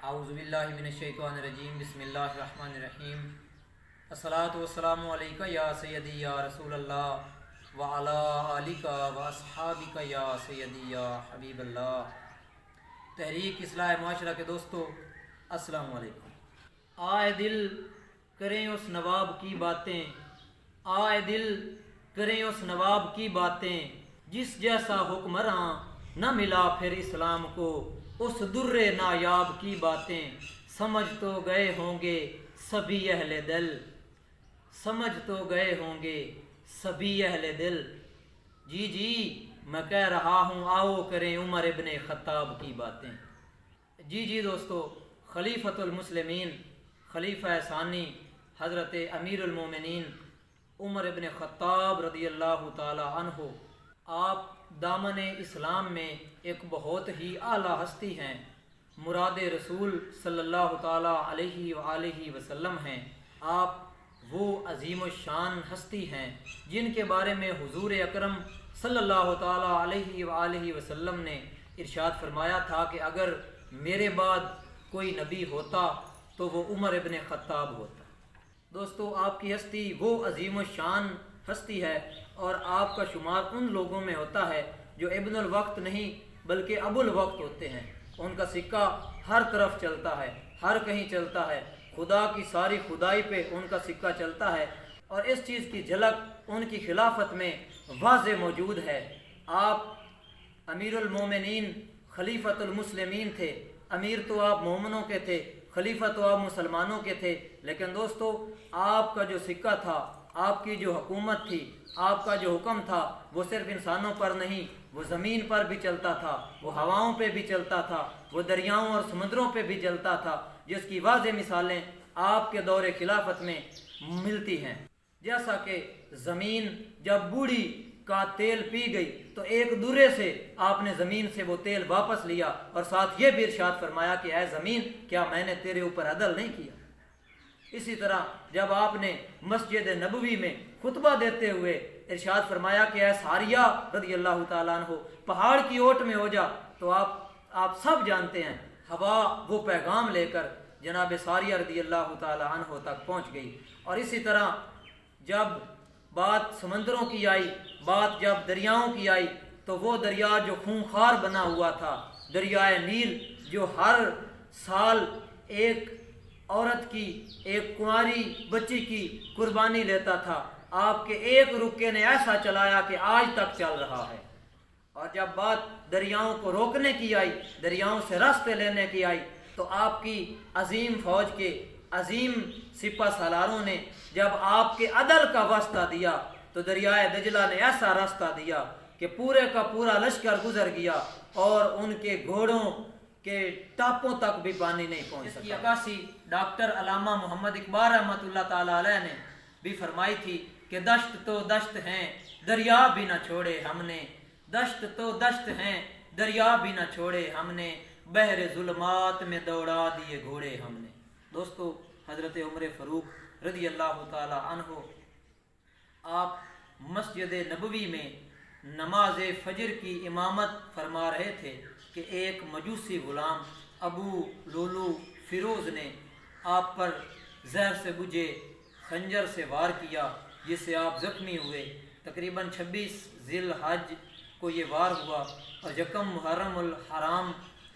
اعوذ باللہ من الشیطان الرجیم بسم اللہ الرحمن الرحیم الصلاۃ والسلام علیکہ یا سیدی یا رسول اللہ وعلی آلک و اصحابک یا سیدی یا حبیب اللہ۔ تحریک اصلاح معاشرہ کے دوستو، السلام علیکم۔ آئے دل کریں اس نواب کی باتیں، آئے دل کریں اس نواب کی باتیں، جس جیسا حکمراں نہ ملا پھر اسلام کو، اس در نایاب کی باتیں سمجھ تو گئے ہوں گے سبھی اہل دل، سمجھ تو گئے ہوں گے سبھی اہل دل۔ جی میں کہہ رہا ہوں، آؤ کریں عمر ابن خطاب کی باتیں۔ جی دوستو، خلیفۃ المسلمین، خلیفہ ثانی حضرت امیر المومنین عمر ابن خطاب رضی اللہ تعالی عنہ، آپ دامن اسلام میں ایک بہت ہی اعلیٰ ہستی ہیں، مراد رسول صلی اللہ تعالی علیہ وآلہ وسلم ہیں۔ آپ وہ عظیم الشان ہستی ہیں جن کے بارے میں حضور اکرم صلی اللہ تعالی علیہ وآلہ وسلم نے ارشاد فرمایا تھا کہ اگر میرے بعد کوئی نبی ہوتا تو وہ عمر ابن خطاب ہوتا۔ دوستو، آپ کی ہستی وہ عظیم الشان ہستی ہے اور آپ کا شمار ان لوگوں میں ہوتا ہے جو ابن الوقت نہیں بلکہ ابو الوقت ہوتے ہیں۔ ان کا سکہ ہر طرف چلتا ہے، ہر کہیں چلتا ہے، خدا کی ساری خدائی پہ ان کا سکہ چلتا ہے، اور اس چیز کی جھلک ان کی خلافت میں واضح موجود ہے۔ آپ امیر المومنین خلیفۃ المسلمین تھے، امیر تو آپ مومنوں کے تھے، خلیفہ تو آپ مسلمانوں کے تھے، لیکن دوستو آپ کا جو سکہ تھا، آپ کی جو حکومت تھی، آپ کا جو حکم تھا، وہ صرف انسانوں پر نہیں، وہ زمین پر بھی چلتا تھا، وہ ہواؤں پہ بھی چلتا تھا، وہ دریاؤں اور سمندروں پہ بھی چلتا تھا، جس کی واضح مثالیں آپ کے دور خلافت میں ملتی ہیں۔ جیسا کہ زمین جب بوڑھی کا تیل پی گئی تو ایک درے سے آپ نے زمین سے وہ تیل واپس لیا، اور ساتھ یہ بھی ارشاد فرمایا کہ اے زمین، کیا میں نے تیرے اوپر عدل نہیں کیا؟ اسی طرح جب آپ نے مسجد نبوی میں خطبہ دیتے ہوئے ارشاد فرمایا کہ اے ساریہ رضی اللہ تعالیٰ عنہ، پہاڑ کی اوٹ میں ہو جا، تو آپ سب جانتے ہیں ہوا وہ پیغام لے کر جناب ساریہ رضی اللہ تعالیٰ عنہ تک پہنچ گئی۔ اور اسی طرح جب بات سمندروں کی آئی، بات جب دریاؤں کی آئی، تو وہ دریا جو خونخوار بنا ہوا تھا، دریائے نیل، جو ہر سال ایک عورت کی، ایک کنواری بچی کی قربانی لیتا تھا، آپ کے ایک رکے نے ایسا چلایا کہ آج تک چل رہا ہے۔ اور جب بات دریاؤں کو روکنے کی آئی، دریاؤں سے راستے لینے کی آئی، تو آپ کی عظیم فوج کے عظیم سپہ سالاروں نے جب آپ کے عدل کا واسطہ دیا تو دریائے دجلہ نے ایسا راستہ دیا کہ پورے کا پورا لشکر گزر گیا اور ان کے گھوڑوں کے ٹاپوں تک بھی پانی نہیں پہنچ سکا۔ اس کی عکاسی ڈاکٹر علامہ محمد اقبال رحمۃ اللہ تعالی علیہ نے بھی فرمائی تھی کہ دشت تو دشت ہیں دریا بھی نہ چھوڑے ہم نے، دشت تو دشت ہیں دریا بھی نہ چھوڑے ہم نے، بحر ظلمات میں دوڑا دیے گھوڑے ہم نے۔ دوستو، حضرت عمر فاروق رضی اللہ تعالی عنہ، آپ مسجد نبوی میں نماز فجر کی امامت فرما رہے تھے کہ ایک مجوسی غلام ابو لولو فیروز نے آپ پر زہر سے بجھے خنجر سے وار کیا، جس سے آپ زخمی ہوئے۔ تقریباً 26 ذی الحج کو یہ وار ہوا اور 1 محرم الحرام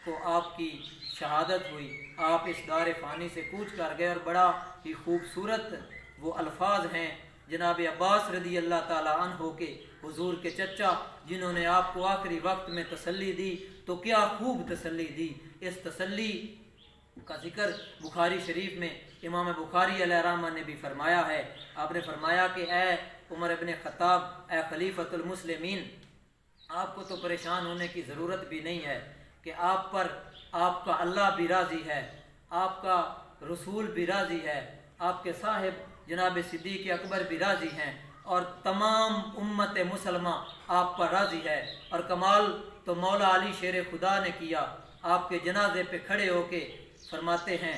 کو آپ کی شہادت ہوئی۔ آپ اس دار فانی سے کوچ کر گئے، اور بڑا ہی خوبصورت وہ الفاظ ہیں جناب عباس رضی اللہ تعالیٰ عنہ کے، حضور کے چچا، جنہوں نے آپ کو آخری وقت میں تسلی دی، تو کیا خوب تسلی دی۔ اس تسلی کا ذکر بخاری شریف میں امام بخاری علیہ رحمہ نے بھی فرمایا ہے۔ آپ نے فرمایا کہ اے عمر ابن خطاب، اے خلیفۃ المسلمین، آپ کو تو پریشان ہونے کی ضرورت بھی نہیں ہے کہ آپ پر آپ کا اللہ بھی راضی ہے، آپ کا رسول بھی راضی ہے، آپ کے صاحب جناب صدیق اکبر بھی راضی ہیں، اور تمام امت مسلمہ آپ پر راضی ہے۔ اور کمال تو مولا علی شیر خدا نے کیا، آپ کے جنازے پہ کھڑے ہو کے فرماتے ہیں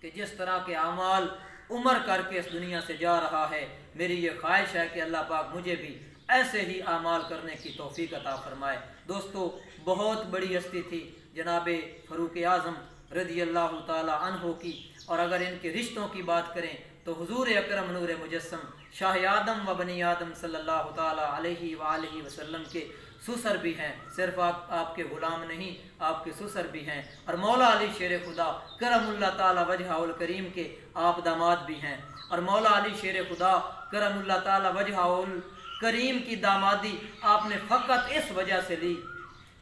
کہ جس طرح کے اعمال عمر کر کے اس دنیا سے جا رہا ہے، میری یہ خواہش ہے کہ اللہ پاک مجھے بھی ایسے ہی اعمال کرنے کی توفیق عطا فرمائے۔ دوستو، بہت بڑی ہستی تھی جناب فاروق اعظم رضی اللہ تعالی عنہ کی، اور اگر ان کے رشتوں کی بات کریں تو حضور اکرم نور مجسم شاہ آدم و بنی آدم صلی اللہ تعالی علیہ وآلہ وسلم کے سسر بھی ہیں، صرف آپ کے غلام نہیں، آپ کے سسر بھی ہیں، اور مولا علی شیر خدا کرم اللہ تعالی وجہہ الکریم کے آپ داماد بھی ہیں، اور مولا علی شیر خدا کرم اللہ تعالی وجہہ الکریم کی دامادی آپ نے فقط اس وجہ سے لی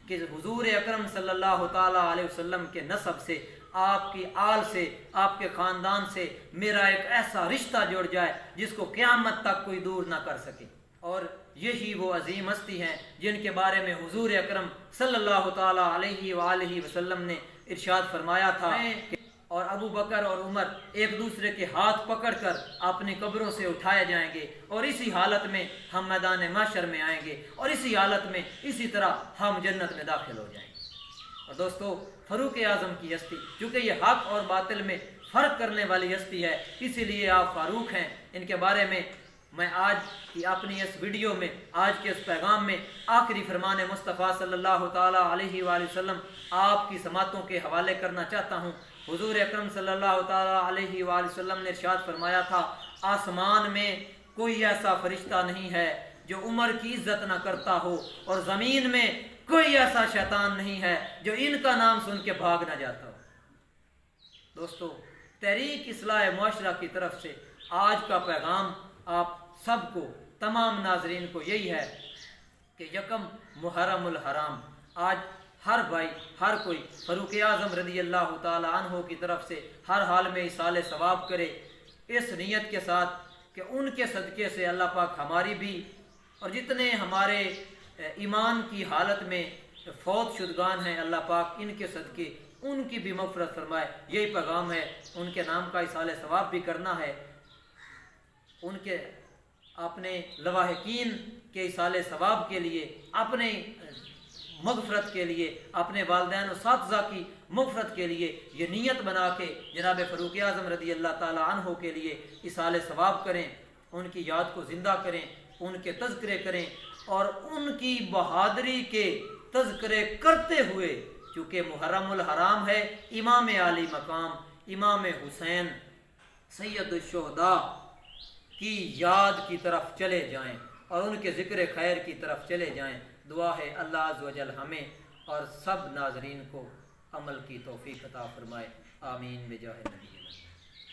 کہ حضور اکرم صلی اللہ تعالی علیہ وسلم کے نسب سے، آپ کی آل سے، آپ کے خاندان سے میرا ایک ایسا رشتہ جڑ جائے جس کو قیامت تک کوئی دور نہ کر سکے۔ اور یہی وہ عظیم ہستی ہیں جن کے بارے میں حضور اکرم صلی اللہ تعالی علیہ وآلہ وسلم نے ارشاد فرمایا تھا کہ اور ابو بکر اور عمر ایک دوسرے کے ہاتھ پکڑ کر اپنی قبروں سے اٹھائے جائیں گے، اور اسی حالت میں ہم میدان محشر میں آئیں گے، اور اسی حالت میں اسی طرح ہم جنت میں داخل ہو جائیں گے۔ اور دوستو، فاروق اعظم کی ہستی، چونکہ یہ حق اور باطل میں فرق کرنے والی ہستی ہے، اسی لیے آپ فاروق ہیں۔ ان کے بارے میں میں آج کی اپنی اس ویڈیو میں، آج کے اس پیغام میں آخری فرمان مصطفیٰ صلی اللہ تعالیٰ علیہ وآلہ وسلم آپ کی سماعتوں کے حوالے کرنا چاہتا ہوں۔ حضور اکرم صلی اللہ تعالیٰ علیہ وآلہ وسلم نے ارشاد فرمایا تھا، آسمان میں کوئی ایسا فرشتہ نہیں ہے جو عمر کی عزت نہ کرتا ہو، اور زمین میں کوئی ایسا شیطان نہیں ہے جو ان کا نام سن کے بھاگ نہ جاتا ہو۔ دوستو، تحریک اصلاح معاشرہ کی طرف سے آج کا پیغام آپ سب کو، تمام ناظرین کو یہی ہے کہ یکم محرم الحرام، آج ہر بھائی، ہر کوئی فاروق اعظم رضی اللہ تعالی عنہ کی طرف سے ہر حال میں ایصال ثواب کرے، اس نیت کے ساتھ کہ ان کے صدقے سے اللہ پاک ہماری بھی اور جتنے ہمارے ایمان کی حالت میں فوت شدگان ہیں، اللہ پاک ان کے صدقے ان کی بھی مغفرت فرمائے۔ یہی پیغام ہے، ان کے نام کا ایصال ثواب بھی کرنا ہے، ان کے اپنے لواحقین کے ایصال ثواب کے لیے، اپنے مغفرت کے لیے، اپنے والدین و اساتذہ کی مغفرت کے لیے یہ نیت بنا کے جناب فاروق اعظم رضی اللہ تعالی عنہ کے لیے ایصال ثواب کریں، ان کی یاد کو زندہ کریں، ان کے تذکرے کریں، اور ان کی بہادری کے تذکرے کرتے ہوئے، چونکہ محرم الحرام ہے، امام عالی مقام امام حسین سید الشہداء کی یاد کی طرف چلے جائیں اور ان کے ذکر خیر کی طرف چلے جائیں۔ دعا ہے اللہ عز و جل ہمیں اور سب ناظرین کو عمل کی توفیق عطا فرمائے، آمین بجاہ نبی اللہ۔